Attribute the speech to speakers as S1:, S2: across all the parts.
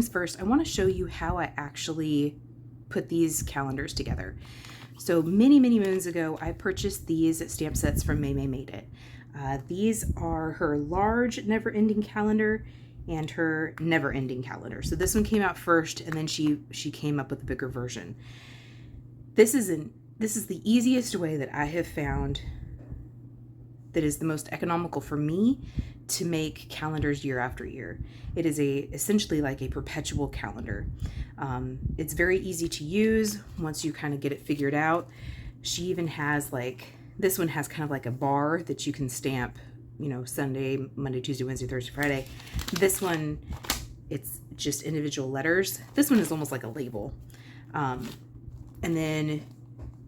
S1: things first, I want to show you how I actually put these calendars together. So many moons ago, I purchased these stamp sets from May Made It. These are her large never-ending calendar and her never-ending calendar. So this one came out first, and then she came up with a bigger version. This is the easiest way that I have found that is the most economical for me to make calendars year after year. It is essentially like a perpetual calendar. It's very easy to use once you kind of get it figured out. She even has this one has kind of like a bar that you can stamp, Sunday, Monday, Tuesday, Wednesday, Thursday, Friday. This one, it's just individual letters. This one is almost like a label. And then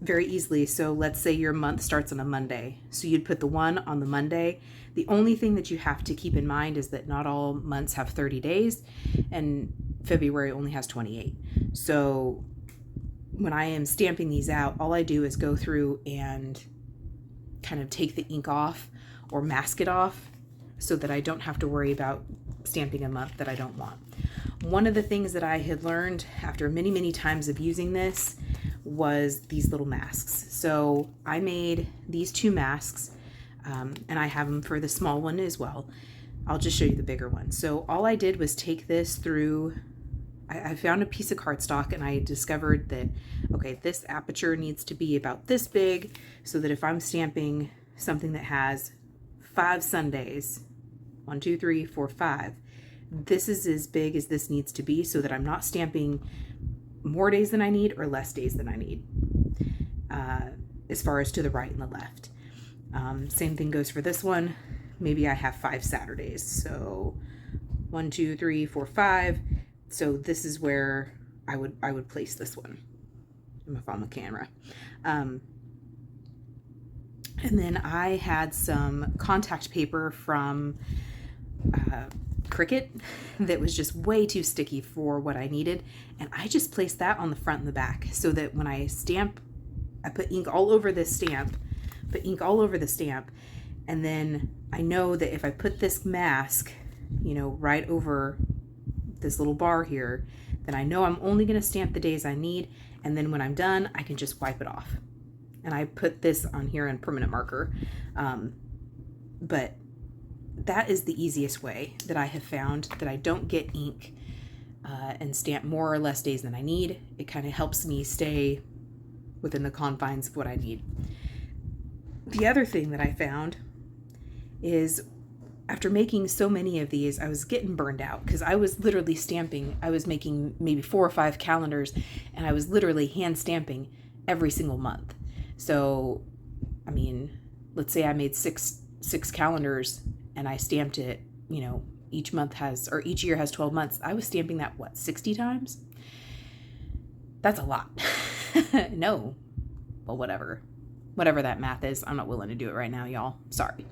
S1: very easily, so let's say your month starts on a Monday. So you'd put the one on the Monday. The only thing that you have to keep in mind is that not all months have 30 days, and February only has 28. So when I am stamping these out, all I do is go through and kind of take the ink off or mask it off so that I don't have to worry about stamping a month that I don't want. One of the things that I had learned after many times of using this was these little masks. So I made these 2 masks, and I have them for the small one as well. I'll just show you the bigger one. So all I did was take this through, I found a piece of cardstock, and I discovered that, okay, this aperture needs to be about this big, so that if I'm stamping something that has 5 Sundays, 1, 2, 3, 4, 5, this is as big as this needs to be, so that I'm not stamping more days than I need or less days than I need, as far as to the right and the left. Same thing goes for this one. Maybe I have 5 Saturdays, so 1, 2, 3, 4, 5. So this is where I would place this one if I'm on camera. And then I had some contact paper from Cricut that was just way too sticky for what I needed, and I just placed that on the front and the back so that when I stamp, I put ink all over this stamp, and then I know that if I put this mask, right over this little bar here, then I know I'm only going to stamp the days I need, and then when I'm done, I can just wipe it off. And I put this on here in permanent marker, but that is the easiest way that I have found that I don't get ink and stamp more or less days than I need. It kind of helps me stay within the confines of what I need. The other thing that I found is after making so many of these, I was getting burned out because I was literally stamping. I was making maybe 4 or 5 calendars, and I was literally hand stamping every single month. So, I mean, let's say I made six calendars and I stamped it, each year has 12 months. I was stamping that, 60 times? That's a lot. No. Well, whatever that math is. I'm not willing to do it right now, y'all. Sorry.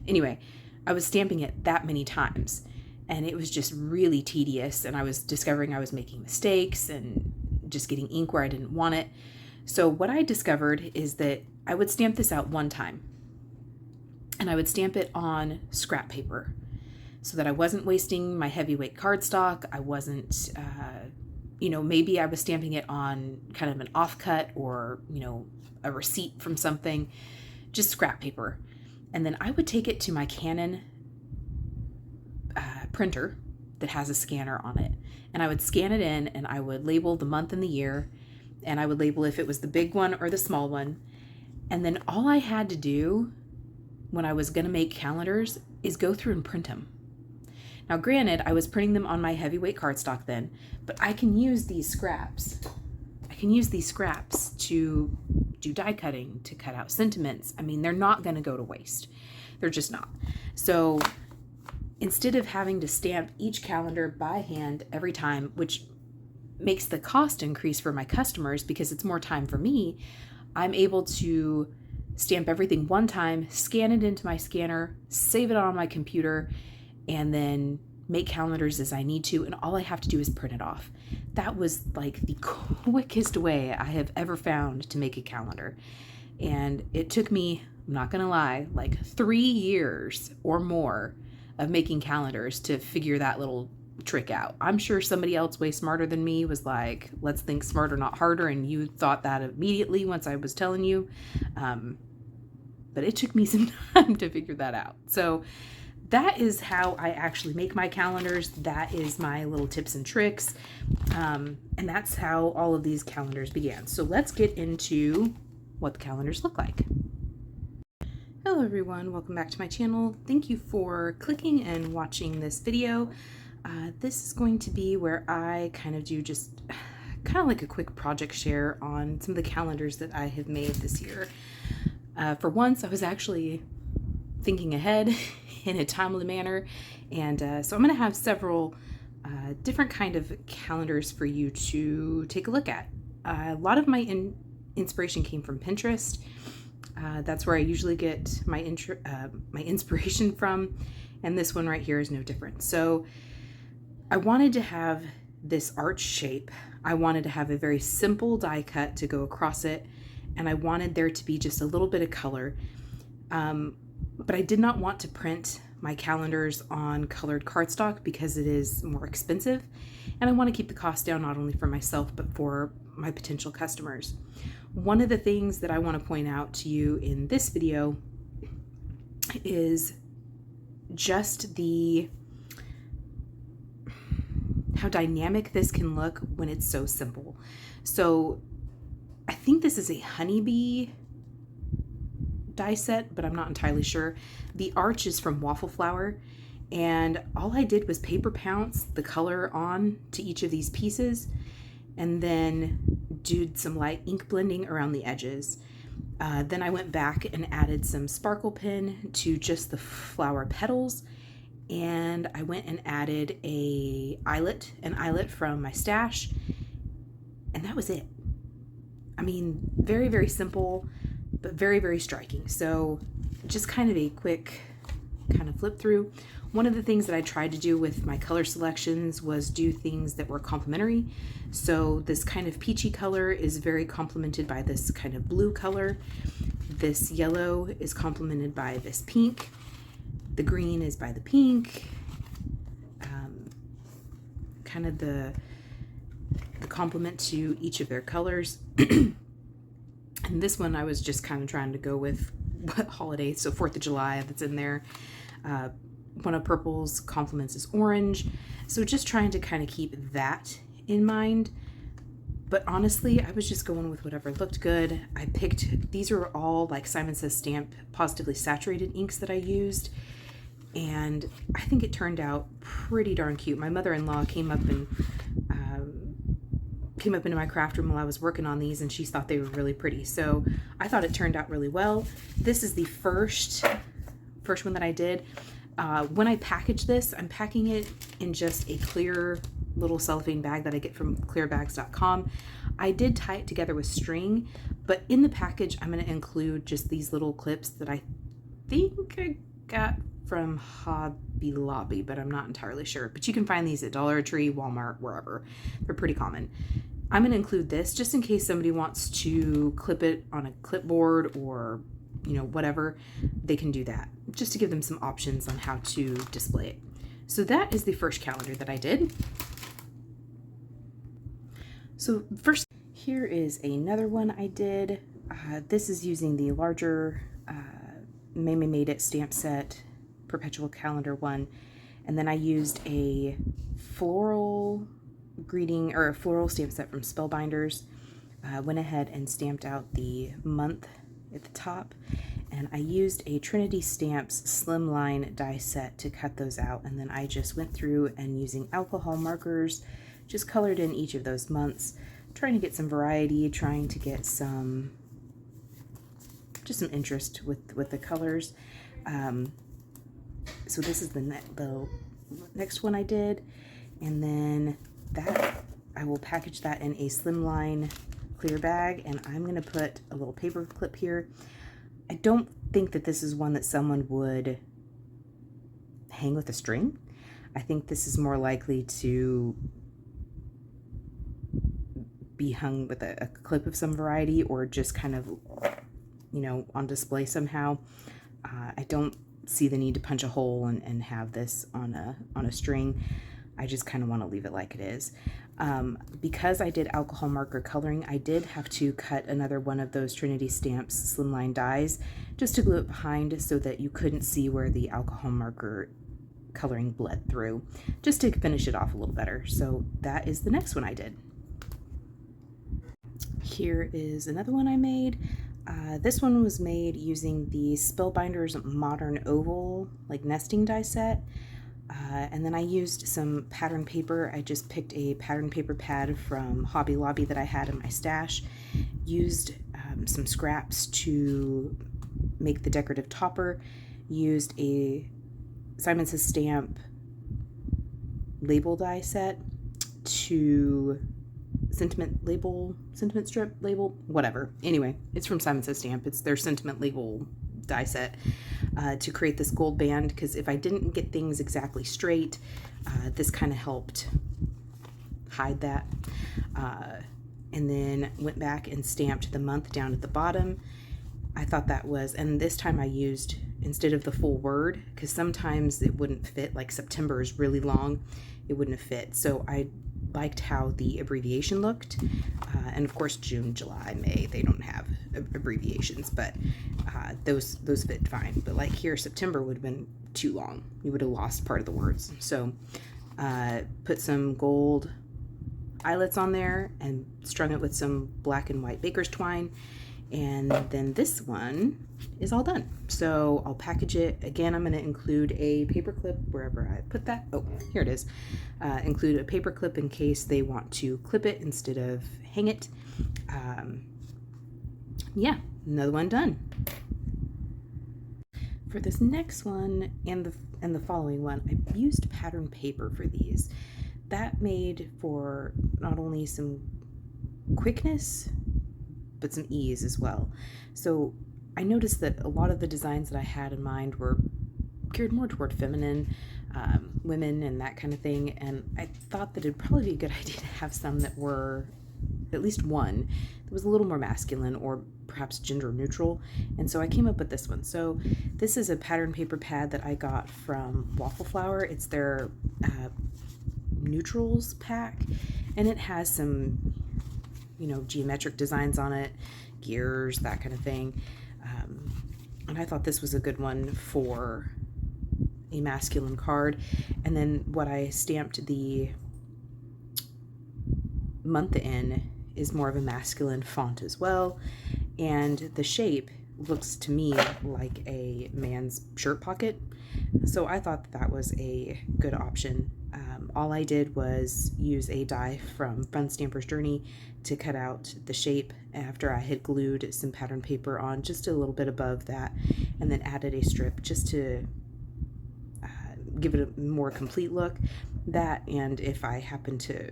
S1: Anyway, I was stamping it that many times, and it was just really tedious, and I was discovering I was making mistakes and just getting ink where I didn't want it. So what I discovered is that I would stamp this out one time, and I would stamp it on scrap paper so that I wasn't wasting my heavyweight cardstock. I wasn't, maybe I was stamping it on kind of an offcut or, a receipt from something, just scrap paper. And then I would take it to my Canon printer that has a scanner on it, and I would scan it in, and I would label the month and the year, and I would label if it was the big one or the small one. And then all I had to do when I was going to make calendars is go through and print them. Now, granted, I was printing them on my heavyweight cardstock then, but I can use these scraps. To do die cutting, to cut out sentiments. I mean, they're not going to go to waste. They're just not. So instead of having to stamp each calendar by hand every time, which makes the cost increase for my customers because it's more time for me, I'm able to stamp everything one time, scan it into my scanner, save it on my computer, and then make calendars as I need to, and all I have to do is print it off. That was like the quickest way I have ever found to make a calendar. And it took me, I'm not gonna lie, like 3 years or more of making calendars to figure that little trick out. I'm sure somebody else way smarter than me was like, let's think smarter, not harder. And you thought that immediately once I was telling you. But it took me some time to figure that out. So that is how I actually make my calendars. That is my little tips and tricks. And that's how all of these calendars began. So let's get into what the calendars look like. Hello everyone, welcome back to my channel. Thank you for clicking and watching this video. This is going to be where I kind of do just kind of like a quick project share on some of the calendars that I have made this year. For once, I was actually thinking ahead in a timely manner, and so I'm going to have several different kind of calendars for you to take a look at. A lot of my inspiration came from Pinterest. That's where I usually get my inspiration from, and this one right here is no different. So I wanted to have this arch shape. I wanted to have a very simple die cut to go across it, and I wanted there to be just a little bit of color. But I did not want to print my calendars on colored cardstock because it is more expensive, and I want to keep the cost down not only for myself but for my potential customers. One of the things that I want to point out to you in this video is just how dynamic this can look when it's so simple. So I think this is a honeybee die set, but I'm not entirely sure. The arch is from Waffle Flower, and all I did was paper pounce the color on to each of these pieces and then did some light ink blending around the edges. Then I went back and added some sparkle pen to just the flower petals, and I went and added an eyelet from my stash, and that was it. I mean, very, very simple, but very, very striking. So just kind of a quick kind of flip through. One of the things that I tried to do with my color selections was do things that were complementary. So this kind of peachy color is very complemented by this kind of blue color. This yellow is complemented by this pink. The green is by the pink. Kind of the complement to each of their colors. And this one I was just kind of trying to go with what holiday, so 4th of July that's in there. One of purple's complements is orange. So just trying to kind of keep that in mind. But honestly, I was just going with whatever looked good. I picked, these are all like Simon Says Stamp positively saturated inks that I used. And I think it turned out pretty darn cute. My mother-in-law came up into my craft room while I was working on these, and she thought they were really pretty. So I thought it turned out really well. This is the first one that I did. When I package this, I'm packing it in just a clear little cellophane bag that I get from clearbags.com. I did tie it together with string, but in the package, I'm going to include just these little clips that I think I got from Hobby Lobby, but I'm not entirely sure. But you can find these at Dollar Tree, Walmart, wherever. They're pretty common. I'm going to include this just in case somebody wants to clip it on a clipboard or, you know, whatever, they can do that. Just to give them some options on how to display it. So that is the first calendar that I did. So first, here is another one I did. This is using the larger Maymay Made It stamp set perpetual calendar one, and then I used a floral greeting or a floral stamp set from Spellbinders. Went ahead and stamped out the month at the top, and I used a Trinity Stamps slimline die set to cut those out, and then I just went through and using alcohol markers just colored in each of those months, trying to get some variety, trying to get some just some interest with the colors. So this is the next one I did, and then that I will package that in a slimline clear bag, and I'm going to put a little paper clip here. I don't think that this is one that someone would hang with a string. I think this is more likely to be hung with a clip of some variety, or just kind of, you know, on display somehow. I don't see the need to punch a hole and have this on a string. I just kind of want to leave it like it is. Because I did alcohol marker coloring, I did have to cut another one of those Trinity Stamps slimline dies just to glue it behind so that you couldn't see where the alcohol marker coloring bled through, just to finish it off a little better. So that is the next one I did. Here is another one I made. This one was made using the Spellbinders Modern Oval like nesting die set. And then I used some pattern paper. I just picked a pattern paper pad from Hobby Lobby that I had in my stash, used some scraps to make the decorative topper, used a Simon Says Stamp label die set to sentiment strip label, whatever. Anyway, it's from Simon Says Stamp. It's their sentiment label die set to create this gold band, because if I didn't get things exactly straight, this kind of helped hide that. And then went back and stamped the month down at the bottom. I thought that was, and this time I used, instead of the full word, because sometimes it wouldn't fit, like September is really long, it wouldn't have fit. So I liked how the abbreviation looked. And of course, June, July, May, they don't have abbreviations, but those fit fine. But like here, September would have been too long. You would have lost part of the words. So put some gold eyelets on there and strung it with some black and white baker's twine. And then this one is all done. So I'll package it. Again, I'm going to include a paper clip wherever I put that. Oh, here it is. Include a paper clip in case they want to clip it instead of hang it. Yeah, another one done. For this next one and the following one, I used pattern paper for these. That made for not only some quickness, but some ease as well. So I noticed that a lot of the designs that I had in mind were geared more toward feminine women and that kind of thing, and I thought that it'd probably be a good idea to have some that were, at least one, that was a little more masculine or perhaps gender neutral, and so I came up with this one. So this is a pattern paper pad that I got from Waffle Flower. It's their neutrals pack, and it has some, you know, geometric designs on it, gears, that kind of thing. And I thought this was a good one for a masculine card. And then what I stamped the month in is more of a masculine font as well. And the shape looks to me like a man's shirt pocket. So I thought that was a good option. All I did was use a die from Fun Stamper's Journey to cut out the shape after I had glued some pattern paper on just a little bit above that, and then added a strip just to give it a more complete look. That, and if I happened to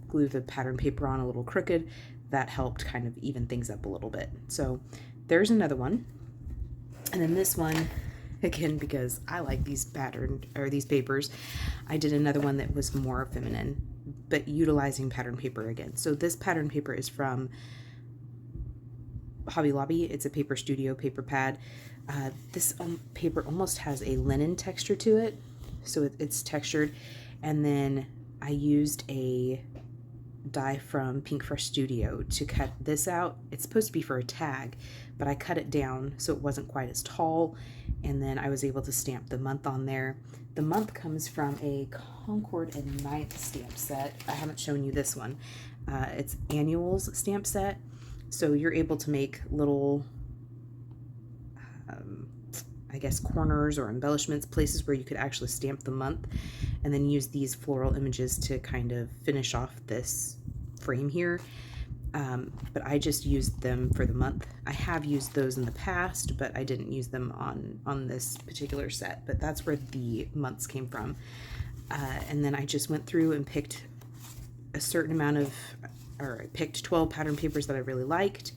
S1: glue the pattern paper on a little crooked, that helped kind of even things up a little bit. So there's another one. And then this one, again, because I like these these papers, I did another one that was more feminine, but utilizing pattern paper again. So this pattern paper is from Hobby Lobby. It's a Paper Studio paper pad. This paper almost has a linen texture to it, so it's textured. And then I used a die from Pink Fresh Studio to cut this out. It's supposed to be for a tag, but I cut it down so it wasn't quite as tall, and then I was able to stamp the month on there. The month comes from a Concord and Ninth stamp set. I haven't shown you this one. It's Annuals stamp set, so you're able to make little I guess corners or embellishments, places where you could actually stamp the month, and then use these floral images to kind of finish off this frame here. But I just used them for the month. I have used those in the past, but I didn't use them on this particular set, but that's where the months came from. And then I just went through and picked a certain amount of, or I picked 12 pattern papers that I really liked,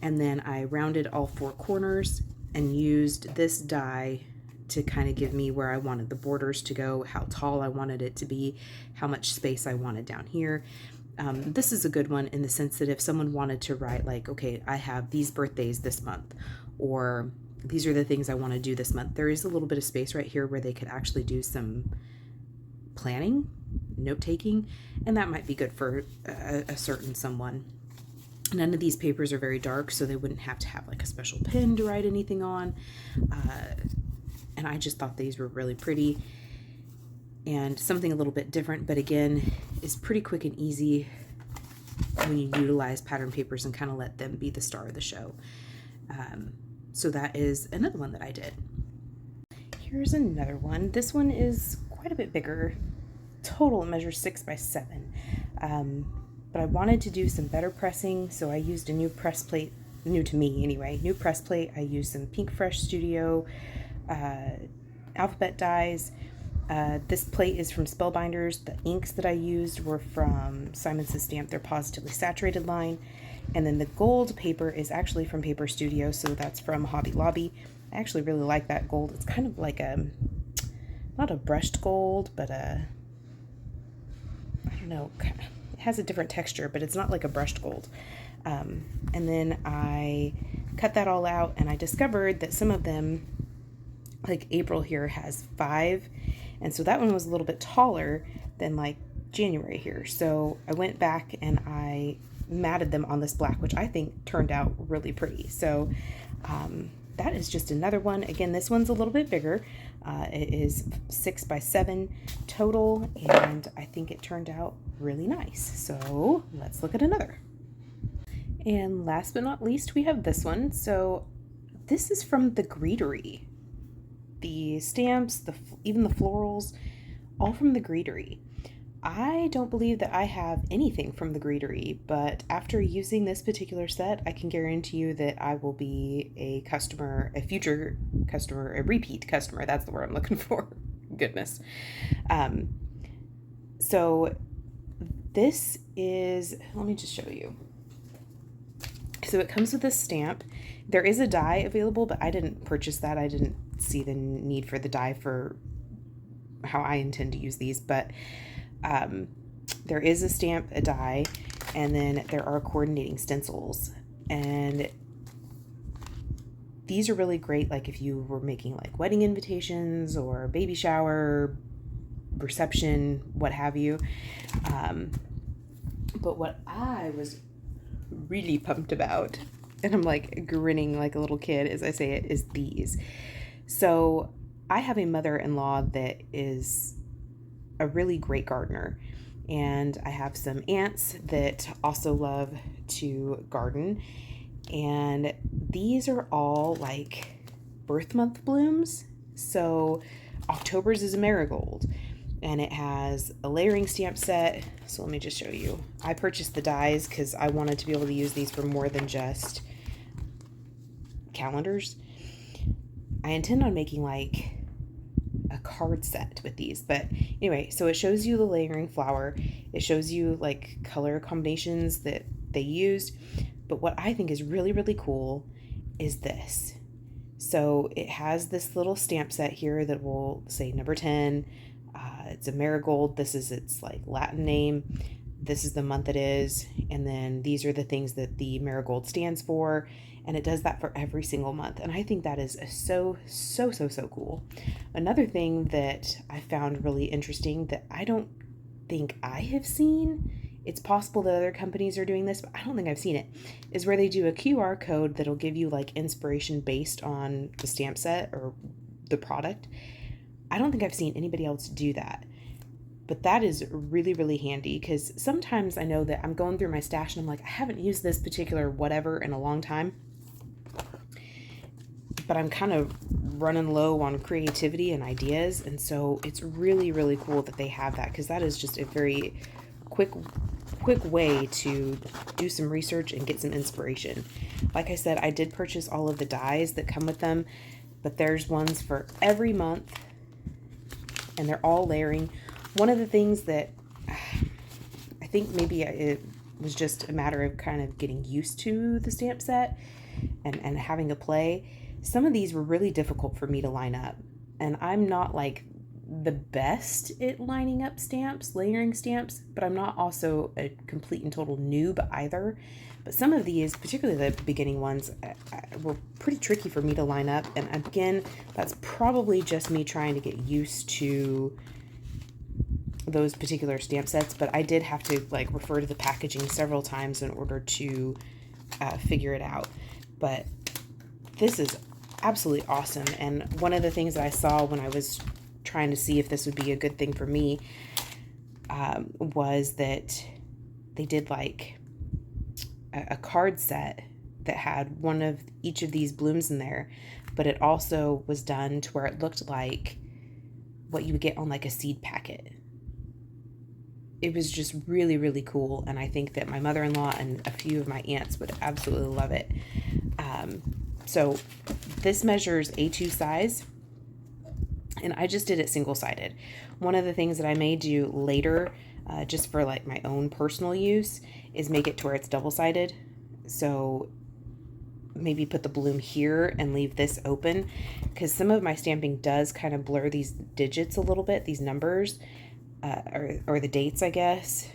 S1: and then I rounded all 4 corners and used this die to kind of give me where I wanted the borders to go, how tall I wanted it to be, how much space I wanted down here. This is a good one in the sense that if someone wanted to write like, okay, I have these birthdays this month, or these are the things I want to do this month, there is a little bit of space right here where they could actually do some planning note-taking, and that might be good for a certain someone. None of these papers are very dark, so they wouldn't have to have like a special pen to write anything on. And I just thought these were really pretty and something a little bit different, but again, is pretty quick and easy when you utilize pattern papers and kind of let them be the star of the show. So that is another one that I did. Here's another one. This one is quite a bit bigger. Total, it measures 6 by 7. But I wanted to do some better pressing, so I used a new press plate, new to me anyway, new press plate. I used some Pink Fresh Studio alphabet dies. This plate is from Spellbinders. The inks that I used were from Simon Says Stamp, their Positively Saturated line. And then the gold paper is actually from Paper Studio, so that's from Hobby Lobby. I actually really like that gold. It's kind of like not a brushed gold, but I don't know, it has a different texture, but it's not like a brushed gold. And then I cut that all out, and I discovered that some of them, like April here, has 5, and so that one was a little bit taller than like January here. So I went back and I matted them on this black, which I think turned out really pretty. So that is just another one. Again, this one's a little bit bigger. It is 6 by 7 total, and I think it turned out really nice. So let's look at another. And last but not least, we have this one. So this is from the Greetery. The stamps, even the florals, all from the Greetery. I don't believe that I have anything from the Greetery, but after using this particular set, I can guarantee you that I will be a customer, a future customer, a repeat customer. That's the word I'm looking for. Goodness. So this is, let me just show you. So it comes with a stamp. There is a die available, but I didn't purchase that. I didn't see the need for the die for how I intend to use these, but there is a stamp, a die, and then there are coordinating stencils. And these are really great, like if you were making like wedding invitations or baby shower, reception, what have you. But what I was really pumped about, and I'm like grinning like a little kid as I say it, is these. So I have a mother-in-law that is a really great gardener, and I have some aunts that also love to garden, and these are all like birth month blooms. So October's is a marigold, and it has a layering stamp set. So let me just show you. I purchased the dies because I wanted to be able to use these for more than just calendars. I intend on making like a card set with these, but anyway, so it shows you the layering flower. It shows you like color combinations that they used, but what I think is really, really cool is this. So it has this little stamp set here that will say number 10. It's a marigold. This is its like Latin name. This is the month it is, and then these are the things that the marigold stands for, and it does that for every single month. And I think that is so cool. Another thing that I found really interesting that I don't think I have seen, it's possible that other companies are doing this, but I don't think I've seen it, is where they do a QR code that'll give you like inspiration based on the stamp set or the product. I don't think I've seen anybody else do that. But that is really, really handy, because sometimes I know that I'm going through my stash and I'm like, I haven't used this particular whatever in a long time, but I'm kind of running low on creativity and ideas. And so it's really, really cool that they have that, because that is just a very quick way to do some research and get some inspiration. Like I said, I did purchase all of the dies that come with them, but there's ones for every month, and they're all layering. One of the things that I think maybe it was just a matter of kind of getting used to the stamp set and having a play. Some of these were really difficult for me to line up, and I'm not like the best at lining up stamps, layering stamps, but I'm not also a complete and total noob either. But some of these, particularly the beginning ones, were pretty tricky for me to line up. And again, that's probably just me trying to get used to those particular stamp sets, but I did have to like refer to the packaging several times in order to figure it out. But this is absolutely awesome. And one of the things that I saw when I was trying to see if this would be a good thing for me was that they did like a card set that had one of each of these blooms in there, but it also was done to where it looked like what you would get on like a seed packet. It was just really, really cool, and I think that my mother-in-law and a few of my aunts would absolutely love it. So this measures A2 size, and I just did it single-sided. One of the things that I may do later, just for like my own personal use, is make it to where it's double-sided. So maybe put the bloom here and leave this open, because some of my stamping does kind of blur these digits a little bit, these numbers, or the dates, I guess.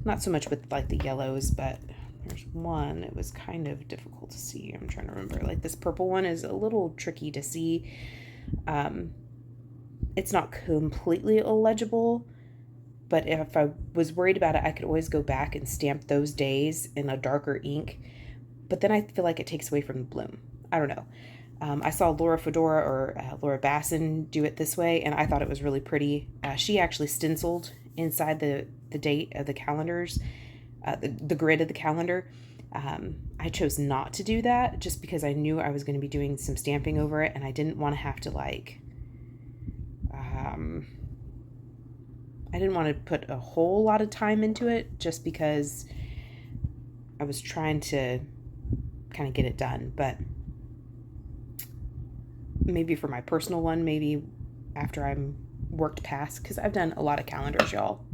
S1: Not so much with like the yellows, but there's one, it was kind of difficult to see. I'm trying to remember. Like this purple one is a little tricky to see. It's not completely illegible, but if I was worried about it, I could always go back and stamp those days in a darker ink. But then I feel like it takes away from the bloom. I don't know. I saw Laura Fedora or Laura Basson do it this way, and I thought it was really pretty. She actually stenciled inside the date of the calendars, the grid of the calendar. I chose not to do that just because I knew I was going to be doing some stamping over it, and I didn't want to have to like, I didn't want to put a whole lot of time into it just because I was trying to kind of get it done. But maybe for my personal one, maybe after I'm worked past, because I've done a lot of calendars, y'all.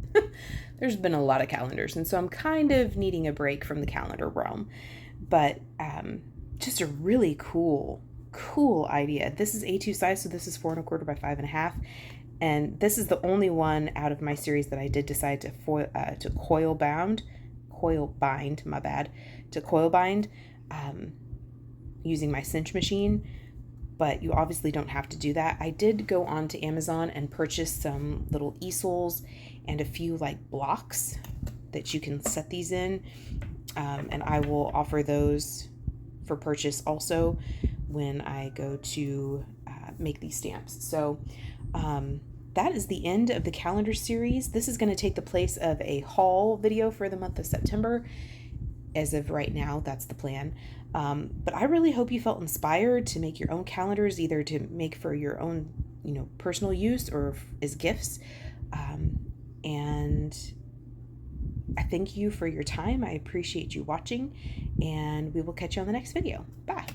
S1: There's been a lot of calendars, and so I'm kind of needing a break from the calendar realm. But just a really cool idea. This is A2 size, so this is 4 1/4 by 5 1/2, and this is the only one out of my series that I did decide to coil bind using my cinch machine. But you obviously don't have to do that. I did go on to Amazon and purchase some little easels and a few like blocks that you can set these in. And I will offer those for purchase also when I go to make these stamps. So that is the end of the calendar series. This is going to take the place of a haul video for the month of September. As of right now, that's the plan. But I really hope you felt inspired to make your own calendars, either to make for your own, personal use or as gifts. And I thank you for your time. I appreciate you watching, and we will catch you on the next video. Bye.